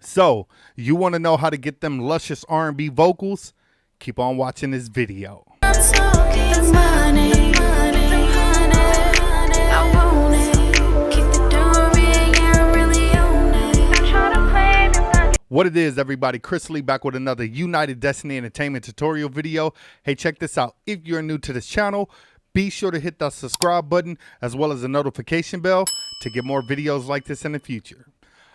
So, you want to know how to get them luscious R&B vocals? Keep on watching this video. What it is, everybody, Chris Lee back with another United Destiny Entertainment tutorial video. Hey, check this out. If you're new to this channel, be sure to hit that subscribe button as well as the notification bell to get more videos like this in the future.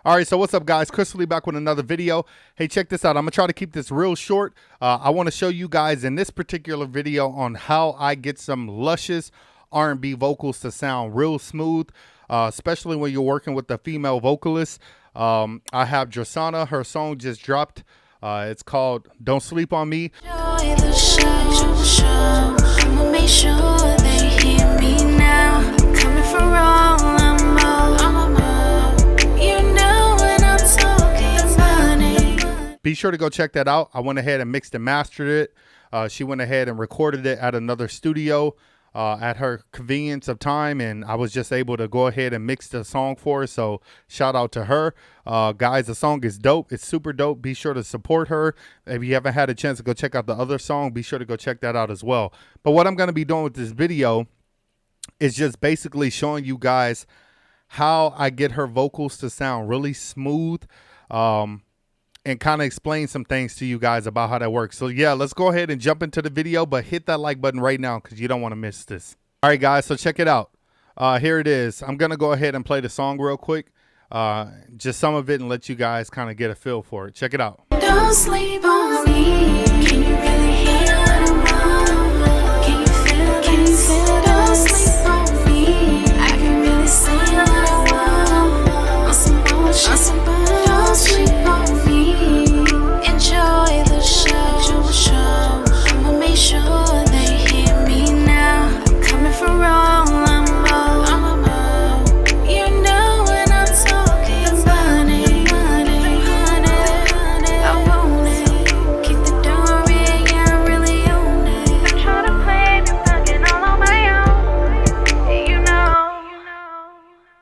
All right, so what's up, guys? Chris Lee back with another video. Hey, check this out. I'm gonna try to keep this real short. I want to show you guys in this particular video on how I get some luscious R&B vocals to sound real smooth, especially when you're working with the female vocalist. I have Drasana. Her song just dropped. It's called "Don't Sleep on Me." Be sure to go check that out. I went ahead and mixed and mastered it. She went ahead and recorded it at another studio at her convenience of time, and I was just able to go ahead and mix the song for her. So shout out to her. Guys, the song is dope. It's super dope. Be sure to support her. If you haven't had a chance to go check out the other song, be sure to go check that out as well. But what I'm going to be doing with this video is just basically showing you guys how I get her vocals to sound really smooth, and kind of explain some things to you guys about how that works. So yeah, let's go ahead and jump into the video, but hit that like button right now because you don't want to miss this. All right, guys, so check it out. Here it is. I'm going to go ahead and play the song real quick. Just some of it and let you guys kind of get a feel for it. Check it out. Don't sleep on me. Can you really hear what I want? Can you feel it? Can you feel it? Don't sleep on me. I can really see what I want. On some bullshit. On some bullshit. Don't sleep on me. Enjoy the show. I'ma make sure they hear me now. I'm coming for all I'm owed. You know when I'm talking the money. I want it. Keep the door in, yeah, I really own it. I'm trying to play me thugging all on my own. You know,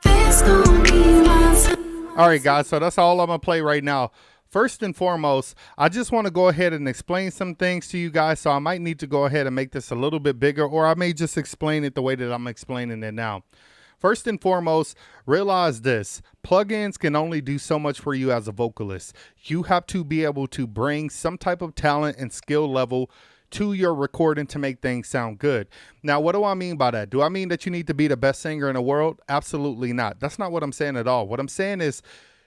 this gon' be my time. All right, guys, so that's all I'm going to play right now. First and foremost, I just want to go ahead and explain some things to you guys. So I might need to go ahead and make this a little bit bigger, or I may just explain it the way that I'm explaining it now. First and foremost, realize this. Plugins can only do so much for you as a vocalist. You have to be able to bring some type of talent and skill level to your recording to make things sound good. Now, what do I mean by that? Do I mean that you need to be the best singer in the world? Absolutely not. That's not what I'm saying at all. What I'm saying is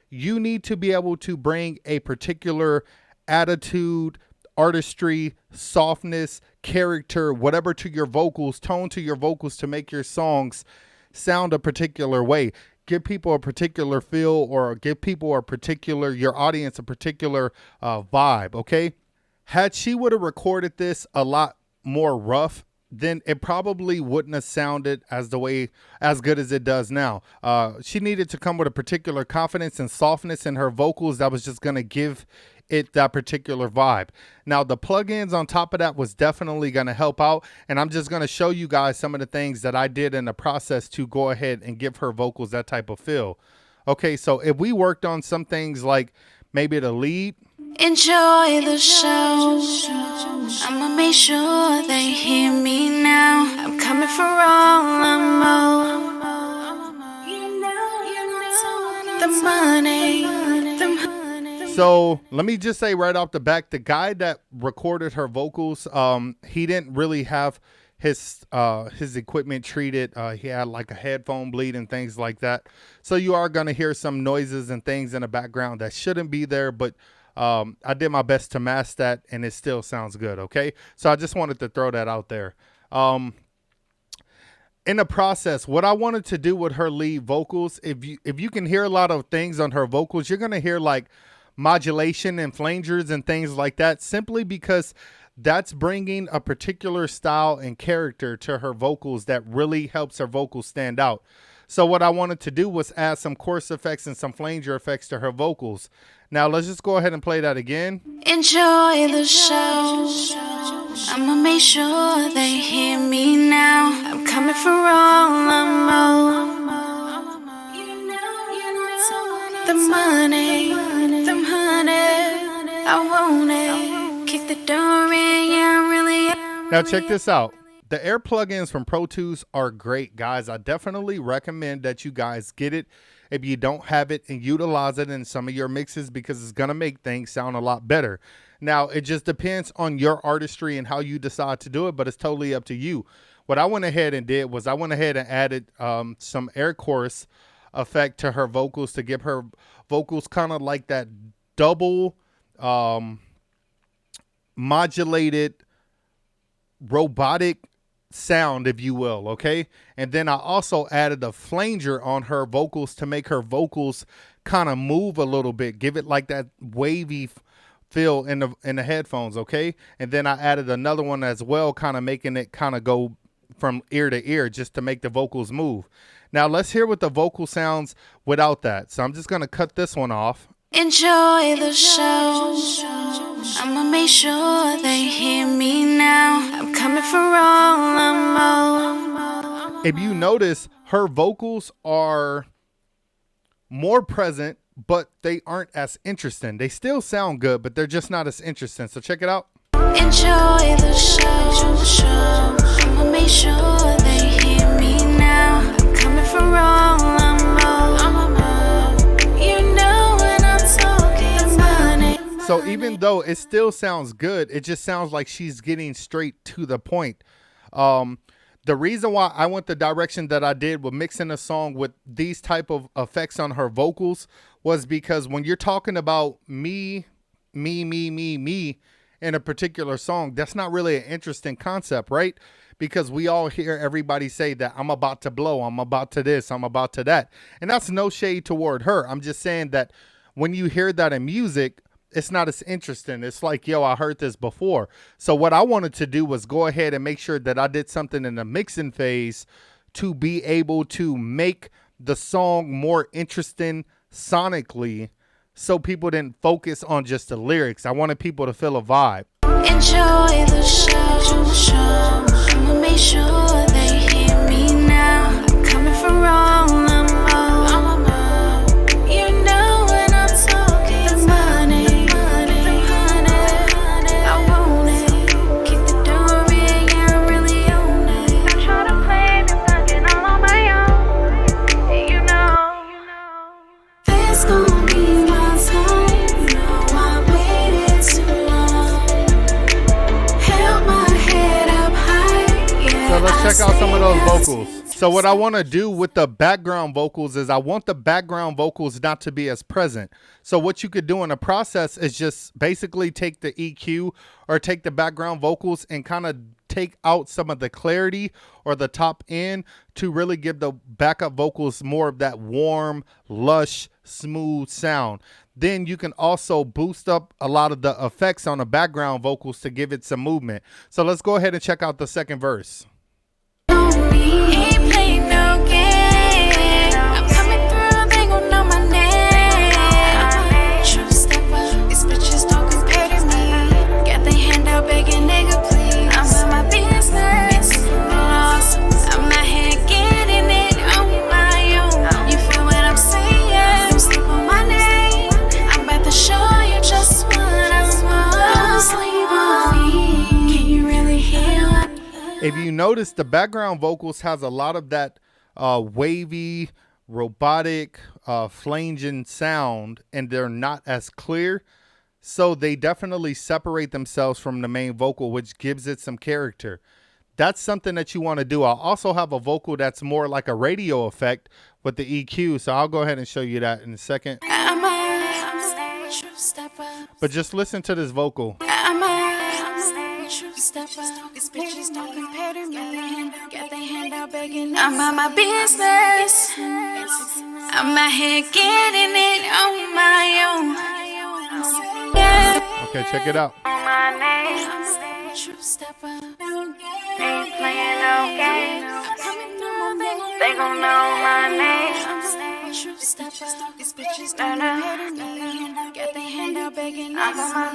you need to be able to bring a particular attitude, artistry, softness, character, whatever to your vocals, tone to your vocals to make your songs sound a particular way. Give people a particular feel, or give people a particular, your audience, a particular vibe, okay? Had she would have recorded this a lot more rough, then it probably wouldn't have sounded as good as it does now. She needed to come with a particular confidence and softness in her vocals that was just going to give it that particular vibe. Now, the plugins on top of that was definitely going to help out, and I'm just going to show you guys some of the things that I did in the process to go ahead and give her vocals that type of feel. Okay, so if we worked on some things like maybe the lead. Enjoy the show. I'ma make sure they hear me now. I'm coming for all I'm owed. The money. So let me just say right off the back, the guy that recorded her vocals, he didn't really have his equipment treated. He had like a headphone bleed and things like that. So you are going to hear some noises and things in the background that shouldn't be there, but I did my best to mask that, and it still sounds good. Okay, so I just wanted to throw that out there. In the process, what I wanted to do with her lead vocals, if you can hear a lot of things on her vocals, you're gonna hear like modulation and flangers and things like that, simply because that's bringing a particular style and character to her vocals that really helps her vocals stand out. So what I wanted to do was add some chorus effects and some flanger effects to her vocals. Now let's just go ahead and play that again. Enjoy the show. I'ma make sure they hear me now. I'm coming for all I'm owed. The money. Now check this out. The air plugins from Pro Tools are great, guys. I definitely recommend that you guys get it if you don't have it and utilize it in some of your mixes because it's going to make things sound a lot better. Now, it just depends on your artistry and how you decide to do it, but it's totally up to you. What I went ahead and did was I went ahead and added some air chorus effect to her vocals to give her vocals kind of like that double modulated robotic sound, if you will. Okay, and then I also added a flanger on her vocals to make her vocals kind of move a little bit, give it like that wavy feel in the headphones. Okay, and then I added another one as well, kind of making it kind of go from ear to ear just to make the vocals move. Now let's hear what the vocal sounds without that. So I'm just gonna cut this one off. Enjoy the show. I'ma make sure they hear me now. I'm coming for all I'm all. If you notice, her vocals are more present, but they aren't as interesting. They still sound good, but they're just not as interesting. So check it out. Enjoy the show. I'ma make sure they hear me now. I'm coming for all I'm all. You know when I'm talking money. So even though it still sounds good, it just sounds like she's getting straight to the point. The reason why I went the direction that I did with mixing a song with these type of effects on her vocals was because when you're talking about me in a particular song, that's not really an interesting concept, right? Because we all hear everybody say that I'm about to blow, I'm about to this, I'm about to that. And that's no shade toward her. I'm just saying that when you hear that in music, it's not as interesting. It's like, yo, I heard this before. So what I wanted to do was go ahead and make sure that I did something in the mixing phase to be able to make the song more interesting sonically, so people didn't focus on just the lyrics. I wanted people to feel a vibe. Enjoy the show. I'ma make sure they hear me now. I'm coming for all I'm all. You know when I'm talking money. I want it. Keep the door in, yeah, I really own it. Don't try to play me, fucking all on my own. You know, this gon' be my time. No, I waited too long. Held my head up high. Yeah, So let's check out some of those vocals. So what I want to do with the background vocals is I want the background vocals not to be as present. So what you could do in the process is just basically take the EQ or take the background vocals and kind of take out some of the clarity or the top end to really give the backup vocals more of that warm, lush, smooth sound. Then you can also boost up a lot of the effects on the background vocals to give it some movement. So let's go ahead and check out the second verse. Ain't playing no game. I'm coming through, they gon' know my name. True stepper, these bitches don't compare to me. Got they hand out begging nigga please. I'm in my business, lost. I'm not here getting it on my own. You feel what I'm saying? Don't sleep on my name. I'm about to show you just what I'm on. Don't sleep on me. Can you really hear what? If you notice, the background vocals has a lot of that wavy, robotic, flanging sound, and they're not as clear. So they definitely separate themselves from the main vocal, which gives it some character. That's something that you want to do. I'll also have a vocal that's more like a radio effect with the EQ. So I'll go ahead and show you that in a second. I'm a true stepper. But just listen to this vocal. I'm a true stepper. These bitches don't compare to me. Got they hand out begging. I'm on my business. I'm out here getting it on my own. Yeah. Okay, check it out. My name. True stepper. Ain't playing no games. They gon' know my name. True stepper. These bitches don't compare to me. Got they hand out begging. I'm on my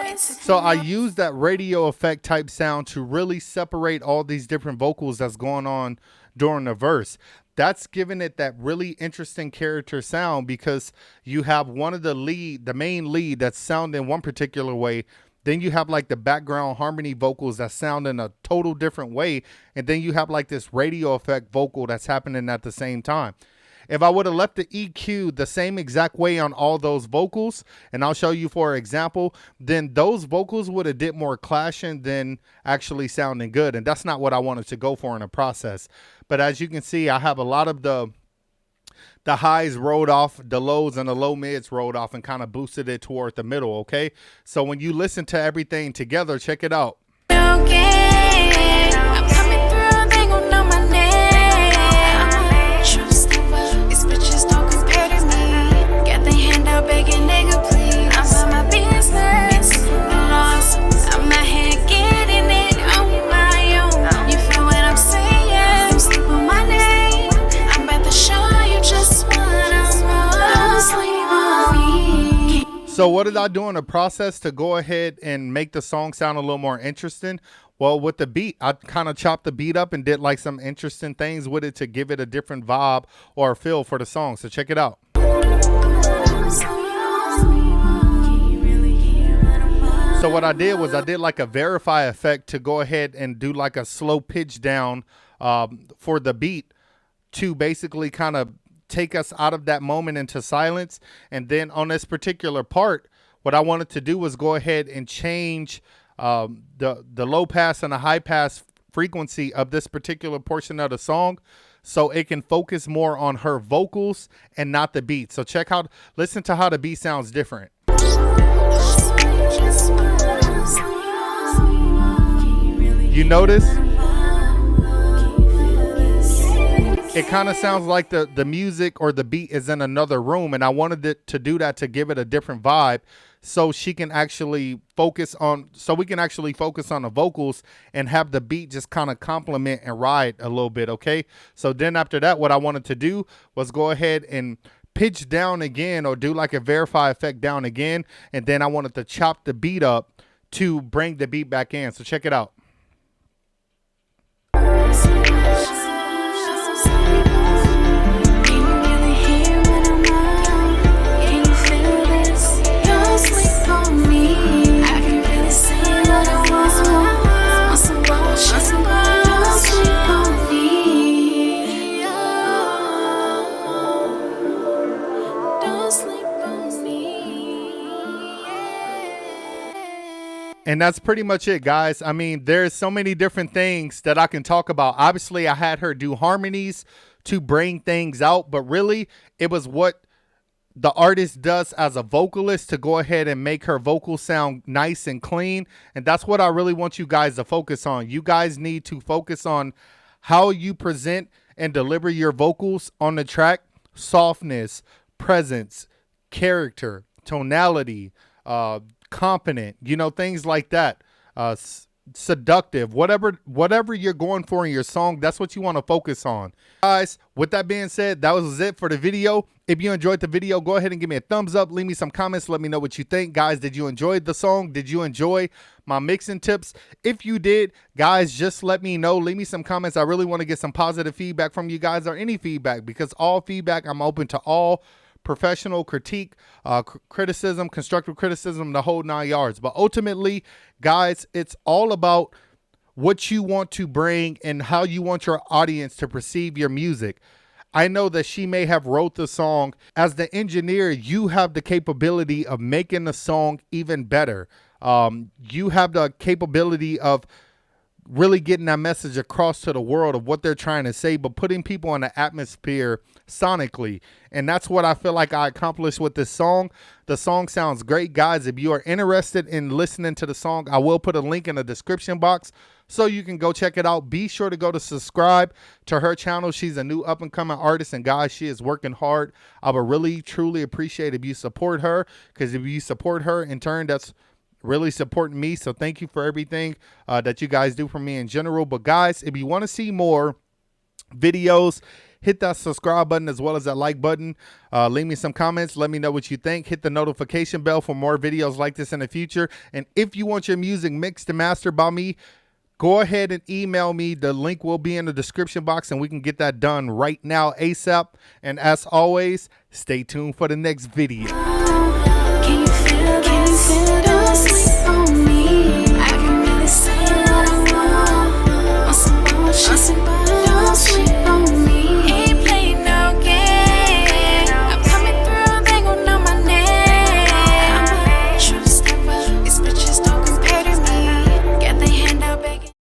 business. So I use that radio effect type sound to really separate all these different vocals that's going on during the verse. That's giving it that really interesting character sound because you have one of the main lead that's sounding one particular way. Then you have like the background harmony vocals that sound in a total different way. And then you have like this radio effect vocal that's happening at the same time. If I would have left the EQ the same exact way on all those vocals, and I'll show you for example, then those vocals would have did more clashing than actually sounding good. And that's not what I wanted to go for in the process. But as you can see, I have a lot of the highs rolled off, the lows and the low mids rolled off, and kind of boosted it toward the middle, okay? So when you listen to everything together, check it out. Okay, I'm coming through, they gon' know my name. True stepper, these bitches don't compare to me. Got the hand out begging, nigga, please. I'm about my business, no loss. I'm out here getting it on my own. You feel what I'm saying? Don't sleep on my name. I'm about to show you just what I'm on. Don't sleep on me. So what did I do in the process to go ahead and make the song sound a little more interesting? Well, with the beat, I kind of chopped the beat up and did like some interesting things with it to give it a different vibe or feel for the song. So check it out. So what I did was I did like a verify effect to go ahead and do like a slow pitch down for the beat to basically kind of take us out of that moment into silence. And then on this particular part, what I wanted to do was go ahead and change the low pass and the high pass frequency of this particular portion of the song so it can focus more on her vocals and not the beat. So listen to how the beat sounds different. You notice? It kind of sounds like the music or the beat is in another room, and I wanted it to do that to give it a different vibe so we can actually focus on the vocals and have the beat just kind of complement and ride a little bit, okay? So then after that, what I wanted to do was go ahead and pitch down again or do like a verify effect down again, and then I wanted to chop the beat up to bring the beat back in. So check it out. And that's pretty much it, guys. I mean, there's so many different things that I can talk about. Obviously, I had her do harmonies to bring things out, but really it was what the artist does as a vocalist to go ahead and make her vocals sound nice and clean. And that's what I really want you guys to focus on. You guys need to focus on how you present and deliver your vocals on the track. Softness, presence, character, tonality, competent, you know, things like that. Seductive, whatever you're going for in your song, that's what you want to focus on. Guys, with that being said, that was it for the video. If you enjoyed the video, go ahead and give me a thumbs up, leave me some comments, let me know what you think. Guys, did you enjoy the song? Did you enjoy my mixing tips? If you did, guys, just let me know. Leave me some comments. I really want to get some positive feedback from you guys, or any feedback, because all feedback, I'm open to all. Professional critique, criticism, constructive criticism, the whole 9 yards. But ultimately, guys, it's all about what you want to bring and how you want your audience to perceive your music. I know that she may have wrote the song. As the engineer, you have the capability of making the song even better. You have the capability of really getting that message across to the world of what they're trying to say, but putting people in the atmosphere sonically. And that's what I feel like I accomplished with this song. The song sounds great, guys. If you are interested in listening to the song, I will put a link in the description box so you can go check it out. Be sure to go to subscribe to her channel. She's a new up-and-coming artist, and guys, she is working hard. I would really, truly appreciate if you support her, because if you support her, in turn, that's really supporting me. So thank you for everything that you guys do for me in general. But guys, if you want to see more videos, hit that subscribe button as well as that like button. Leave me some comments. Let me know what you think. Hit the notification bell for more videos like this in the future. And if you want your music mixed and mastered by me, go ahead and email me. The link will be in the description box, and we can get that done right now ASAP. And as always, stay tuned for the next video. Can you feel